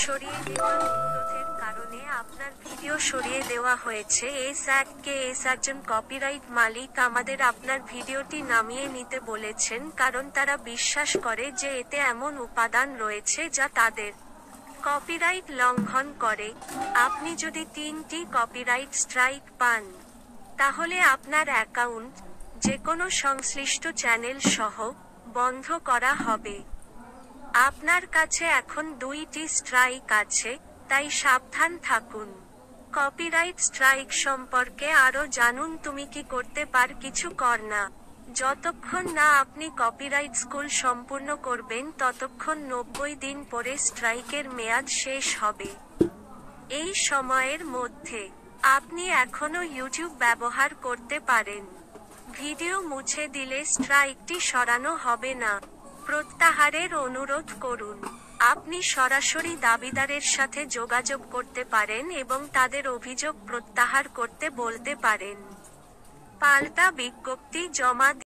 সরিয়ে দেওয়ার অনুরোধের কারণে আপনার ভিডিও সরিয়ে দেওয়া হয়েছে। একজন কপিরাইট মালিক আমাদের আপনার ভিডিওটি নামিয়ে নিতে বলেছেন, কারণ তারা বিশ্বাস করে যে এতে এমন উপাদান রয়েছে যা তাদের কপিরাইট লঙ্ঘন করে। আপনি যদি 3টি কপিরাইট স্ট্রাইক পান, তাহলে আপনার অ্যাকাউন্ট, যেকোনো সংশ্লিষ্ট চ্যানেল সহ, বন্ধ করা হবে। আপনার কাছে এখন 2টি স্ট্রাইক আছে, তাই সাবধান থাকুন। কপিরাইট স্ট্রাইক সম্পর্কে আরও জানুন। তুমি কি করতে পার? কিছু কর না। যতক্ষণ না আপনি কপিরাইট স্কুল সম্পূর্ণ করবেন ততক্ষণ 90 দিন পরে স্ট্রাইকের মেয়াদ শেষ হবে। এই সময়ের মধ্যে আপনি এখনও ইউটিউব ব্যবহার করতে পারেন। ভিডিও মুছে দিলে স্ট্রাইকটি সরানো হবে না। প্রত্যাহারের অনুরোধ করুন। আপনি সরাসরি দাবিদারের সাথে যোগাযোগ করতে পারেন এবং তাদের অভিযোগ প্রত্যাহার করতে বলতে পারেন। পাল্টা বিজ্ঞপ্তি জমা